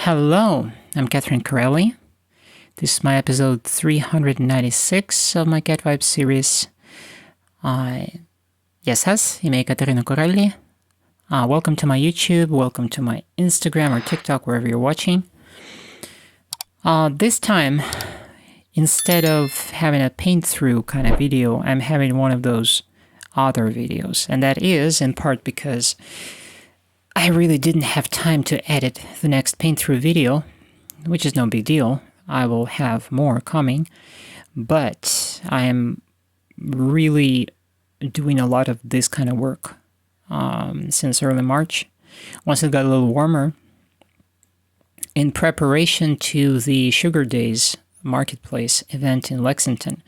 Hello, I'm Catherine Corelli. This is my episode 396 of my Cat Vibes series. Yes, ime Caterina Corelli. Welcome to my YouTube, welcome to my Instagram or TikTok, wherever you're watching. This time, instead of having a paint-through kind of video, I'm having one of those other videos. And that is, in part, because I really didn't have time to edit the next paint-through video, which is no big deal. I will have more coming, but I am really doing a lot of this kind of work since early March. Once it got a little warmer, in preparation to the Sugar Days Marketplace event in Lexington,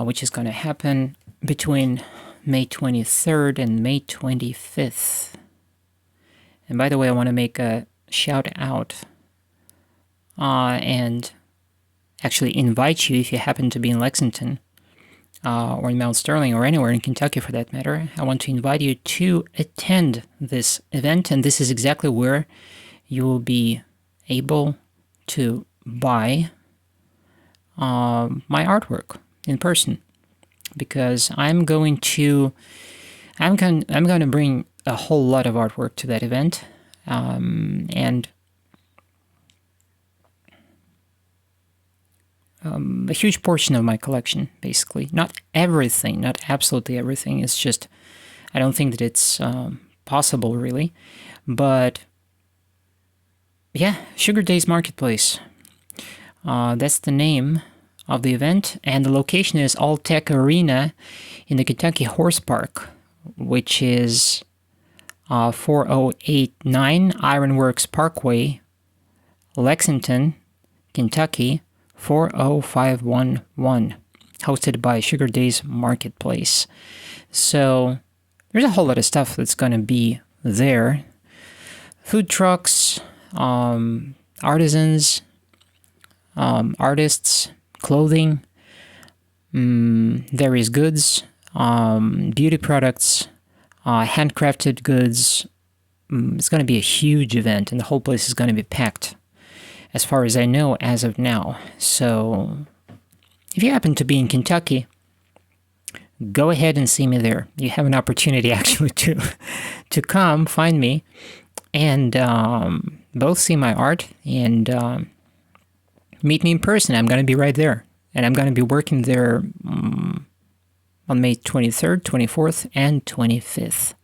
which is going to happen between May 23rd and May 25th. And by the way, I want to make a shout out and actually invite you, if you happen to be in Lexington or in Mount Sterling or anywhere in Kentucky for that matter, I want to invite you to attend this event. And this is exactly where you will be able to buy my artwork in person, because I'm going to bring a whole lot of artwork to that event, and a huge portion of my collection, basically. Not everything, not absolutely everything. It's just, I don't think that it's possible, really. But yeah, Sugar Days Marketplace. That's the name of the event, and the location is All Tech Arena in the Kentucky Horse Park, which is 4089 Ironworks Parkway, Lexington, Kentucky, 40511, hosted by Sugar Days Marketplace. So there's a whole lot of stuff that's going to be there. Food trucks, artisans, artists, clothing, various goods, beauty products, handcrafted goods. It's going to be a huge event, and the whole place is going to be packed, as far as I know, as of now. So if you happen to be in Kentucky, go ahead and see me there. You have an opportunity, actually, to come find me and both see my art and meet me in person. I'm going to be right there, and I'm going to be working there on May 23rd, 24th, and 25th.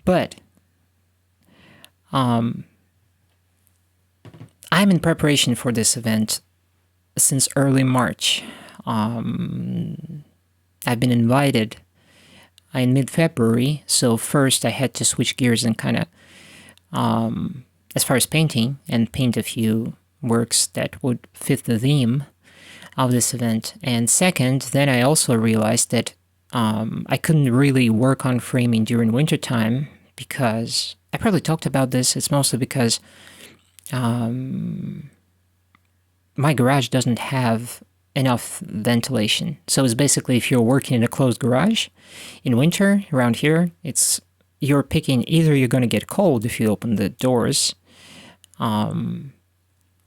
But I'm in preparation for this event since early March. I've been invited in mid-February, so first I had to switch gears and kind of, as far as painting, and paint a few works that would fit the theme of this event. And second, then I also realized that I couldn't really work on framing during wintertime, because I probably talked about this. It's mostly because my garage doesn't have enough ventilation. So it's basically, if you're working in a closed garage in winter around here, you're picking, either you're going to get cold if you open the doors, but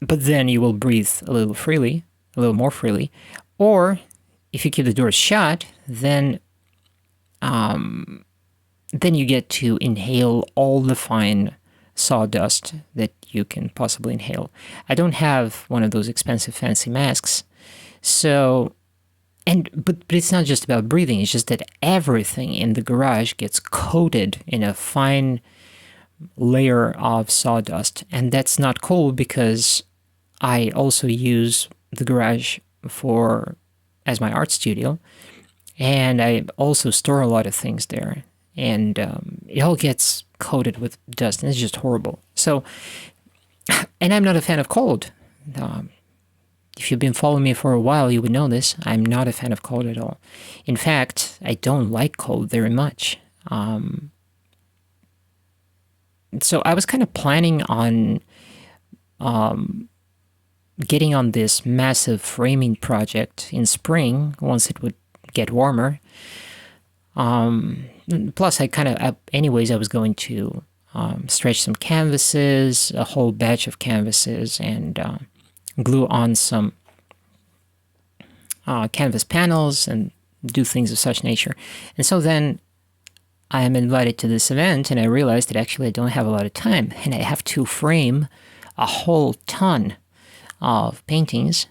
then you will breathe a little more freely, or if you keep the doors shut, then you get to inhale all the fine sawdust that you can possibly inhale. I don't have one of those expensive fancy masks, so, but it's not just about breathing, it's just that everything in the garage gets coated in a fine layer of sawdust, and that's not cool, because I also use the garage as my art studio, and I also store a lot of things there, and it all gets coated with dust, and it's just horrible. So, and I'm not a fan of cold. If you've been following me for a while, you would know this. I'm not a fan of cold at all. In fact, I don't like cold very much. So I was kind of planning on getting on this massive framing project in spring, once it would get warmer. Plus, anyways, I was going to stretch some canvases, a whole batch of canvases, and glue on some canvas panels and do things of such nature. And so then I am invited to this event, and I realized that actually I don't have a lot of time, and I have to frame a whole ton of paintings,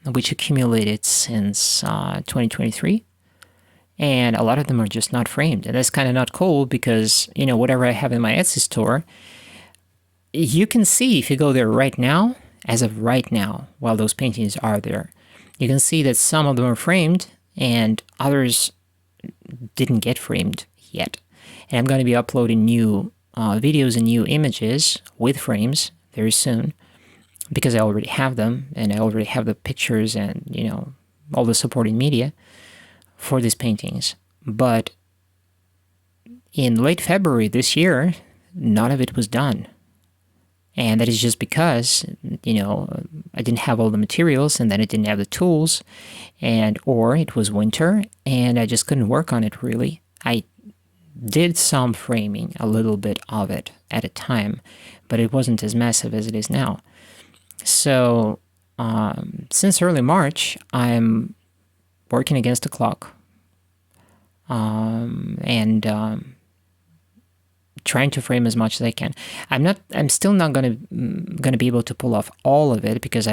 which accumulated since 2023. And a lot of them are just not framed. And that's kind of not cool because, you know, whatever I have in my Etsy store, you can see if you go there right now, as of right now, while those paintings are there, you can see that some of them are framed and others didn't get framed yet. And I'm going to be uploading new videos and new images with frames very soon because I already have them and I already have the pictures and, you know, all the supporting media for these paintings. But in late February this year, none of it was done. And that is just because, you know, I didn't have all the materials and then I didn't have the tools, and or it was winter and I just couldn't work on it really. I did some framing, a little bit of it at a time, but it wasn't as massive as it is now. So since early March, I'm working against the clock and trying to frame as much as I can. I'm still not gonna be able to pull off all of it because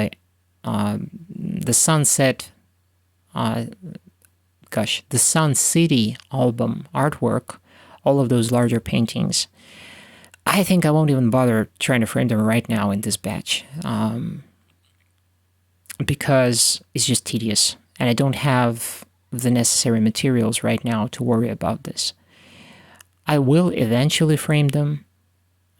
the Sunset, the Sun City album artwork, all of those larger paintings, I think I won't even bother trying to frame them right now in this batch because it's just tedious and I don't have the necessary materials right now to worry about this. I will eventually frame them,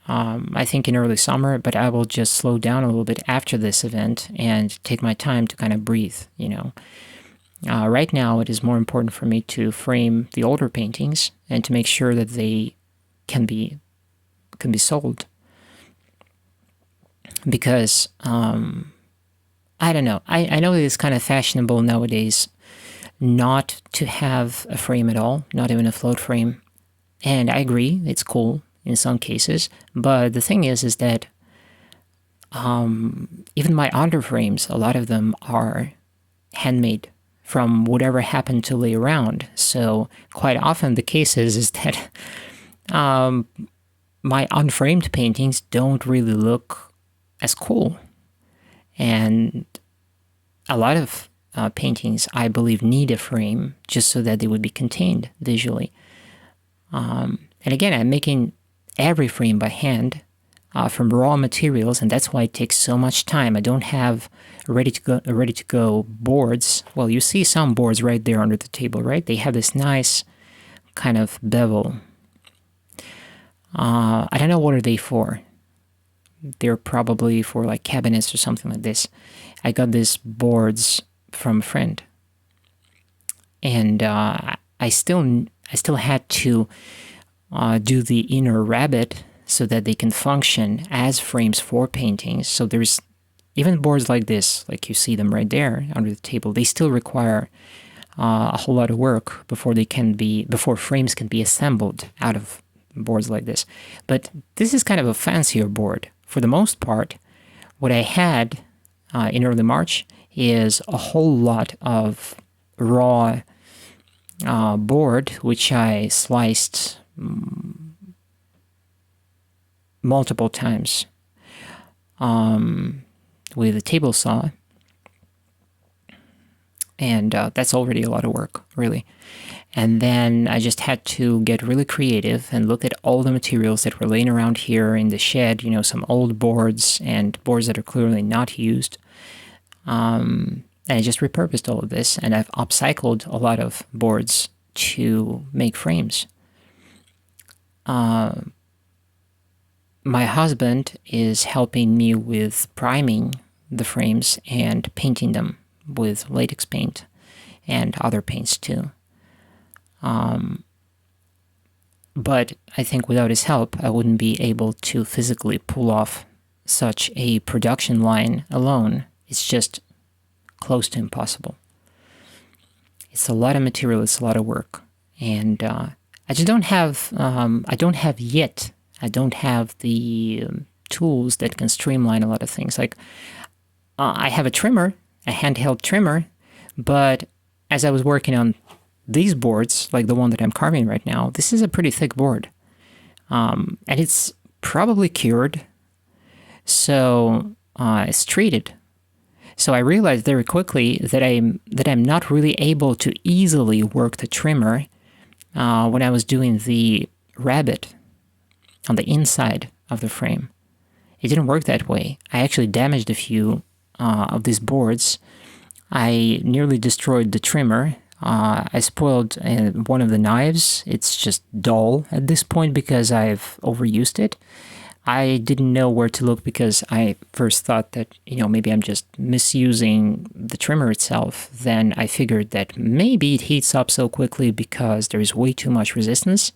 I think in early summer, but I will just slow down a little bit after this event and take my time to kind of breathe, you know. Right now, it is more important for me to frame the older paintings and to make sure that they can be sold. Because, I don't know, I know that it's kind of fashionable nowadays not to have a frame at all, not even a float frame. And I agree, it's cool in some cases, but the thing is that even my under frames, a lot of them are handmade from whatever happened to lay around. So quite often the case is that my unframed paintings don't really look as cool. And a lot of paintings, I believe, need a frame just so that they would be contained visually. And again, I'm making every frame by hand from raw materials, and that's why it takes so much time. I don't have ready to go boards. Well, you see some boards right there under the table, right? They have this nice kind of bevel. I don't know what are they for. They're probably for like cabinets or something like this. I got these boards from a friend, and I still had to do the inner rabbet so that they can function as frames for paintings. So there's even boards like this, like you see them right there under the table, they still require a whole lot of work before frames can be assembled out of boards like this. But this is kind of a fancier board. For the most part, what I had in early March is a whole lot of raw board, which I sliced multiple times with a table saw, and that's already a lot of work, really. And then I just had to get really creative and look at all the materials that were laying around here in the shed, you know, some old boards and boards that are clearly not used. And I just repurposed all of this, and I've upcycled a lot of boards to make frames. My husband is helping me with priming the frames and painting them with latex paint and other paints too. But I think without his help, I wouldn't be able to physically pull off such a production line alone. It's just close to impossible. It's a lot of material, it's a lot of work. And I just don't have, I don't have the tools that can streamline a lot of things. Like, I have a trimmer, a handheld trimmer, but as I was working on these boards, like the one that I'm carving right now, this is a pretty thick board. And it's probably cured, so it's treated. So I realized very quickly that I'm not really able to easily work the trimmer when I was doing the rabbet on the inside of the frame. It didn't work that way. I actually damaged a few of these boards. I nearly destroyed the trimmer. I spoiled one of the knives. It's just dull at this point because I've overused it. I didn't know where to look because I first thought that, maybe I'm just misusing the trimmer itself. Then I figured that maybe it heats up so quickly because there's way too much resistance.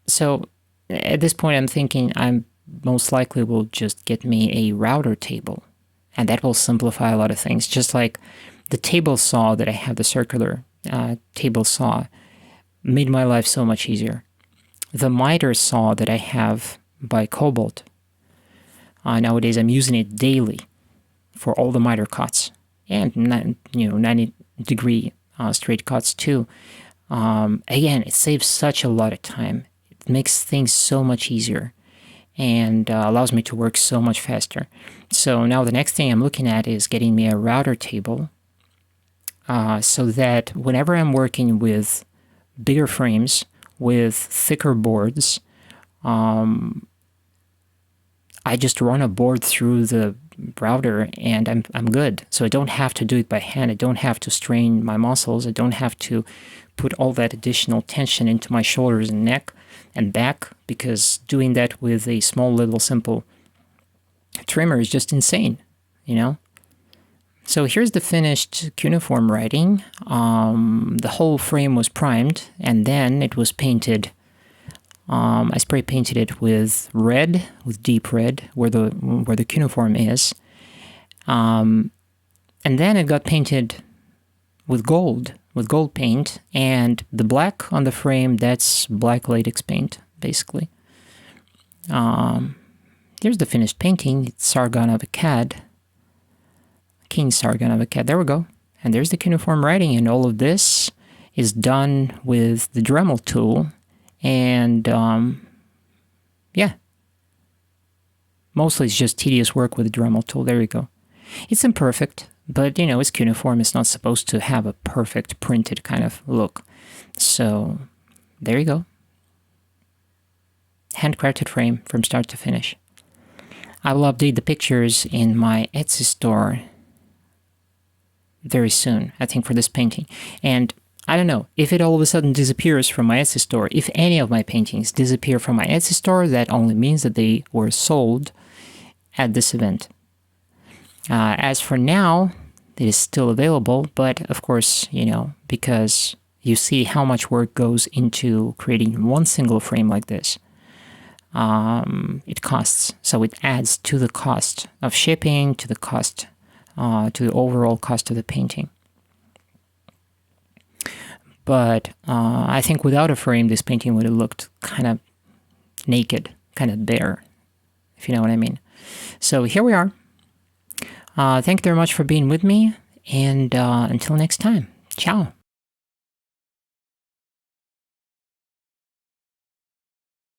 So at this point, I'm thinking I'm most likely will just get me a router table, and that will simplify a lot of things. Just like the table saw that I have, the circular table saw, made my life so much easier. The miter saw that I have by Cobalt, nowadays I'm using it daily for all the miter cuts, and 90-degree straight cuts too. Again, it saves such a lot of time. It makes things so much easier and allows me to work so much faster. So now the next thing I'm looking at is getting me a router table so that whenever I'm working with bigger frames, with thicker boards, I just run a board through the router and I'm good. So I don't have to do it by hand. I don't have to strain my muscles. I don't have to put all that additional tension into my shoulders and neck and back, because doing that with a small little simple trimmer is just insane, So here's the finished cuneiform writing. The whole frame was primed, and then it was painted. I spray painted it with red, with deep red, where the cuneiform is. And then it got painted with gold paint, and the black on the frame, that's black latex paint, basically. Here's the finished painting. It's Sargon of Akkad. King Sargon of Akkad. There we go. And there's the cuneiform writing, and all of this is done with the Dremel tool. And yeah, mostly it's just tedious work with the Dremel tool. There you go. It's imperfect, but it's cuneiform. It's not supposed to have a perfect printed kind of look. So there you go. Handcrafted frame from start to finish. I will update the pictures in my Etsy store very soon, I think, for this painting. And I don't know, if it all of a sudden disappears from my Etsy store, if any of my paintings disappear from my Etsy store, that only means that they were sold at this event. As for now, it is still available, but of course, because you see how much work goes into creating one single frame like this, it costs. So it adds to the cost of shipping, to the cost, to the overall cost of the painting. But I think without a frame, this painting would have looked kind of naked, kind of bare, if you know what I mean. So here we are. Thank you very much for being with me, and until next time, ciao.